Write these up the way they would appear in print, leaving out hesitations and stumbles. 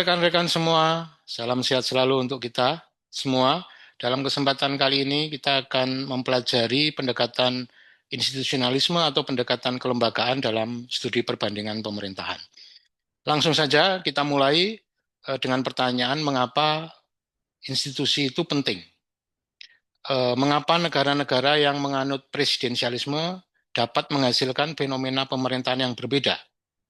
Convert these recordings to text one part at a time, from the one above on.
Rekan-rekan semua, salam sehat selalu untuk kita semua. Dalam kesempatan kali ini kita akan mempelajari pendekatan institusionalisme atau pendekatan kelembagaan dalam studi perbandingan pemerintahan. Langsung saja kita mulai dengan pertanyaan mengapa institusi itu penting. Mengapa negara-negara yang menganut presidensialisme dapat menghasilkan fenomena pemerintahan yang berbeda?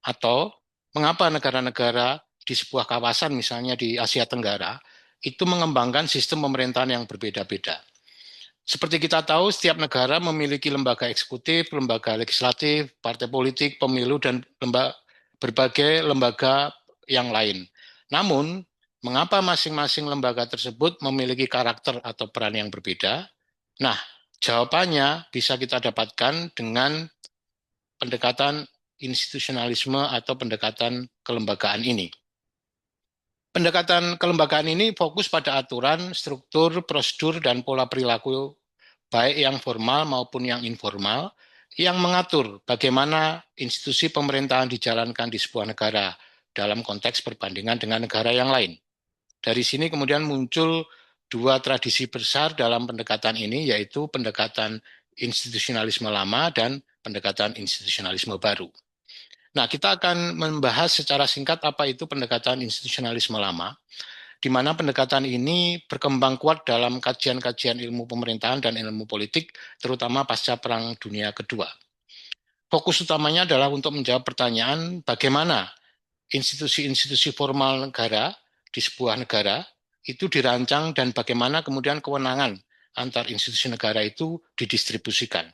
Atau mengapa negara-negara di sebuah kawasan, misalnya di Asia Tenggara, itu mengembangkan sistem pemerintahan yang berbeda-beda? Seperti kita tahu, setiap negara memiliki lembaga eksekutif, lembaga legislatif, partai politik, pemilu, dan berbagai lembaga yang lain. Namun, mengapa masing-masing lembaga tersebut memiliki karakter atau peran yang berbeda? Nah, jawabannya bisa kita dapatkan dengan pendekatan institusionalisme atau pendekatan kelembagaan ini. Pendekatan kelembagaan ini fokus pada aturan, struktur, prosedur, dan pola perilaku baik yang formal maupun yang informal, yang mengatur bagaimana institusi pemerintahan dijalankan di sebuah negara dalam konteks perbandingan dengan negara yang lain. Dari sini kemudian muncul dua tradisi besar dalam pendekatan ini, yaitu pendekatan institusionalisme lama dan pendekatan institusionalisme baru. Nah, kita akan membahas secara singkat apa itu pendekatan institusionalisme lama, di mana pendekatan ini berkembang kuat dalam kajian-kajian ilmu pemerintahan dan ilmu politik, terutama pasca Perang Dunia Kedua. Fokus utamanya adalah untuk menjawab pertanyaan bagaimana institusi-institusi formal negara di sebuah negara itu dirancang dan bagaimana kemudian kewenangan antar institusi negara itu didistribusikan.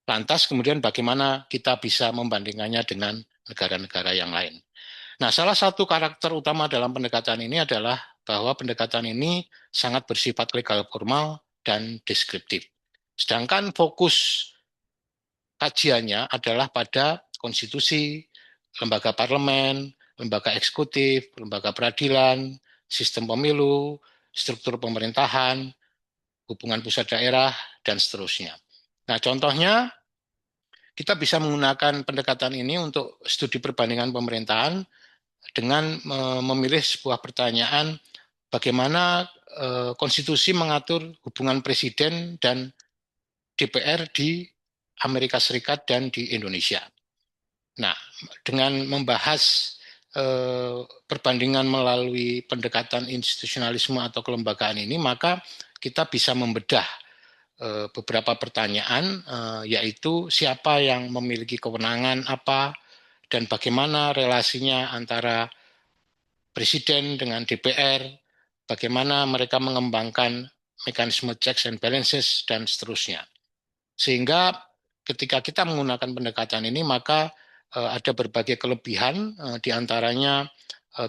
Lantas kemudian bagaimana kita bisa membandingkannya dengan negara-negara yang lain. Nah, salah satu karakter utama dalam pendekatan ini adalah bahwa pendekatan ini sangat bersifat legal formal dan deskriptif. Sedangkan fokus kajiannya adalah pada konstitusi, lembaga parlemen, lembaga eksekutif, lembaga peradilan, sistem pemilu, struktur pemerintahan, hubungan pusat daerah, dan seterusnya. Nah, contohnya kita bisa menggunakan pendekatan ini untuk studi perbandingan pemerintahan dengan memilih sebuah pertanyaan bagaimana konstitusi mengatur hubungan presiden dan DPR di Amerika Serikat dan di Indonesia. Nah, dengan membahas perbandingan melalui pendekatan institusionalisme atau kelembagaan ini, maka kita bisa membedah beberapa pertanyaan, yaitu siapa yang memiliki kewenangan apa, dan bagaimana relasinya antara presiden dengan DPR, bagaimana mereka mengembangkan mekanisme checks and balances, dan seterusnya. Sehingga ketika kita menggunakan pendekatan ini, maka ada berbagai kelebihan, diantaranya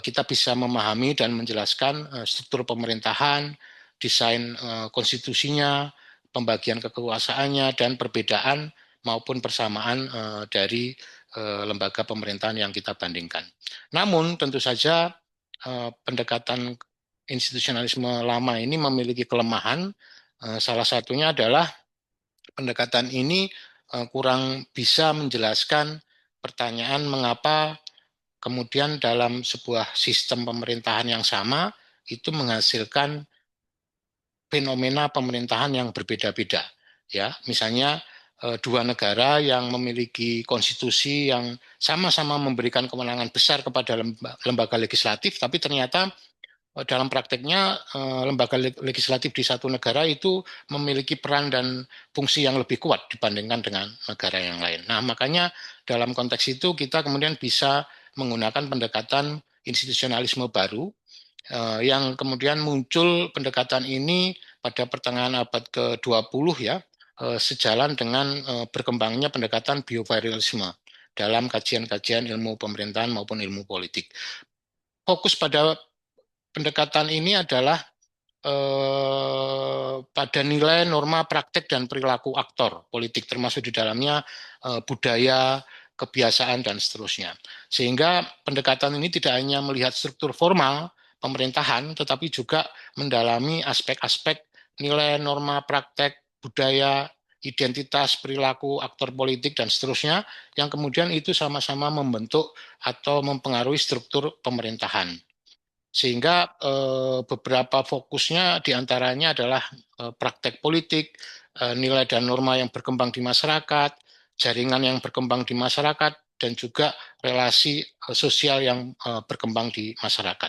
kita bisa memahami dan menjelaskan struktur pemerintahan, desain konstitusinya, pembagian kekuasaannya, dan perbedaan maupun persamaan dari lembaga pemerintahan yang kita bandingkan. Namun tentu saja pendekatan institusionalisme lama ini memiliki kelemahan. Salah satunya adalah pendekatan ini kurang bisa menjelaskan pertanyaan mengapa kemudian dalam sebuah sistem pemerintahan yang sama itu menghasilkan fenomena pemerintahan yang berbeda-beda. Ya, misalnya dua negara yang memiliki konstitusi yang sama-sama memberikan kewenangan besar kepada lembaga legislatif, tapi ternyata dalam prakteknya lembaga legislatif di satu negara itu memiliki peran dan fungsi yang lebih kuat dibandingkan dengan negara yang lain. Nah, makanya dalam konteks itu kita kemudian bisa menggunakan pendekatan institusionalisme baru yang kemudian muncul pendekatan ini pada pertengahan abad ke-20 ya, sejalan dengan berkembangnya pendekatan bioviralisme dalam kajian-kajian ilmu pemerintahan maupun ilmu politik. Fokus pada pendekatan ini adalah pada nilai, norma, praktek, dan perilaku aktor politik, termasuk di dalamnya budaya, kebiasaan, dan seterusnya. Sehingga pendekatan ini tidak hanya melihat struktur formal pemerintahan, tetapi juga mendalami aspek-aspek nilai, norma, praktek, budaya, identitas, perilaku, aktor politik, dan seterusnya, yang kemudian itu sama-sama membentuk atau mempengaruhi struktur pemerintahan. Sehingga beberapa fokusnya diantaranya adalah praktek politik, nilai dan norma yang berkembang di masyarakat, jaringan yang berkembang di masyarakat, dan juga relasi sosial yang berkembang di masyarakat.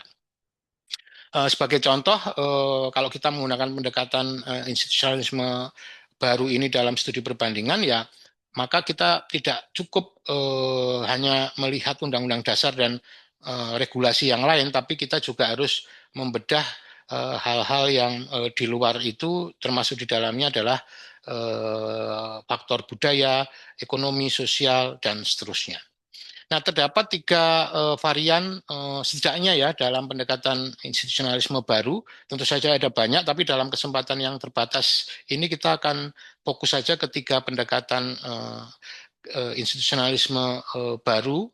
Sebagai contoh, kalau kita menggunakan pendekatan institusionalisme baru ini dalam studi perbandingan, ya maka kita tidak cukup hanya melihat undang-undang dasar dan regulasi yang lain, tapi kita juga harus membedah hal-hal yang di luar itu, termasuk di dalamnya adalah faktor budaya, ekonomi, sosial, dan seterusnya. Nah, terdapat tiga varian setidaknya ya dalam pendekatan institusionalisme baru. Tentu saja ada banyak, tapi dalam kesempatan yang terbatas ini kita akan fokus saja ketiga pendekatan institusionalisme baru,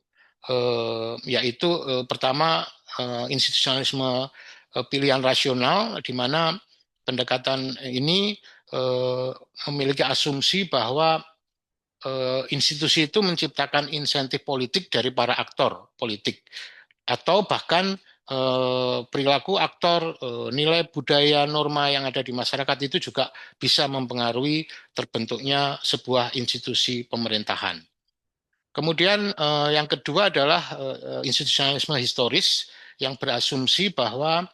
yaitu pertama institusionalisme pilihan rasional, di mana pendekatan ini memiliki asumsi bahwa institusi itu menciptakan insentif politik dari para aktor politik atau bahkan perilaku aktor, nilai budaya norma yang ada di masyarakat itu juga bisa mempengaruhi terbentuknya sebuah institusi pemerintahan. Kemudian yang kedua adalah institusionalisme historis yang berasumsi bahwa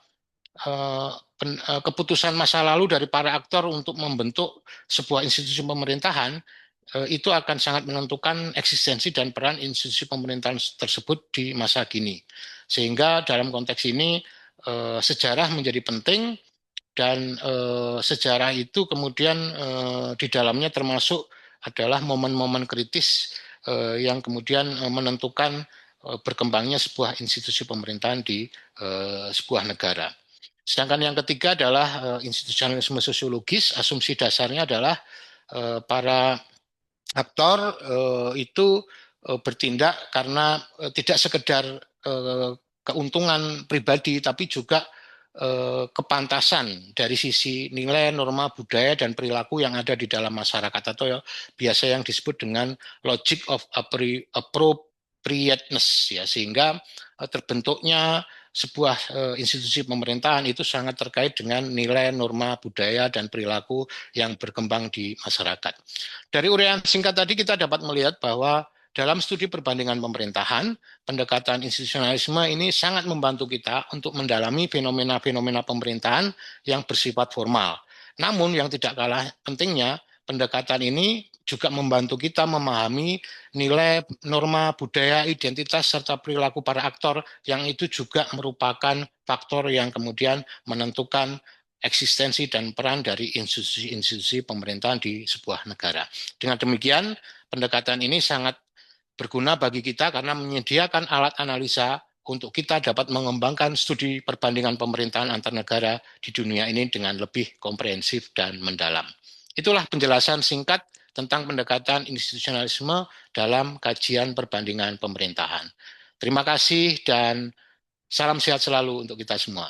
keputusan masa lalu dari para aktor untuk membentuk sebuah institusi pemerintahan itu akan sangat menentukan eksistensi dan peran institusi pemerintahan tersebut di masa kini. Sehingga dalam konteks ini sejarah menjadi penting dan sejarah itu kemudian di dalamnya termasuk adalah momen-momen kritis yang kemudian menentukan berkembangnya sebuah institusi pemerintahan di sebuah negara. Sedangkan yang ketiga adalah institusionalisme sosiologis. Asumsi dasarnya adalah para aktor itu bertindak karena tidak sekedar keuntungan pribadi, tapi juga kepantasan dari sisi nilai, norma, budaya, dan perilaku yang ada di dalam masyarakat, atau ya, biasa yang disebut dengan logic of appropriateness, ya, sehingga terbentuknya sebuah institusi pemerintahan itu sangat terkait dengan nilai, norma, budaya, dan perilaku yang berkembang di masyarakat. Dari uraian singkat tadi kita dapat melihat bahwa dalam studi perbandingan pemerintahan, pendekatan institusionalisme ini sangat membantu kita untuk mendalami fenomena-fenomena pemerintahan yang bersifat formal. Namun yang tidak kalah pentingnya, pendekatan ini juga membantu kita memahami nilai, norma, budaya, identitas, serta perilaku para aktor yang itu juga merupakan faktor yang kemudian menentukan eksistensi dan peran dari institusi-institusi pemerintahan di sebuah negara. Dengan demikian, pendekatan ini sangat berguna bagi kita karena menyediakan alat analisa untuk kita dapat mengembangkan studi perbandingan pemerintahan antar negara di dunia ini dengan lebih komprehensif dan mendalam. Itulah penjelasan singkat tentang pendekatan institusionalisme dalam kajian perbandingan pemerintahan. Terima kasih dan salam sehat selalu untuk kita semua.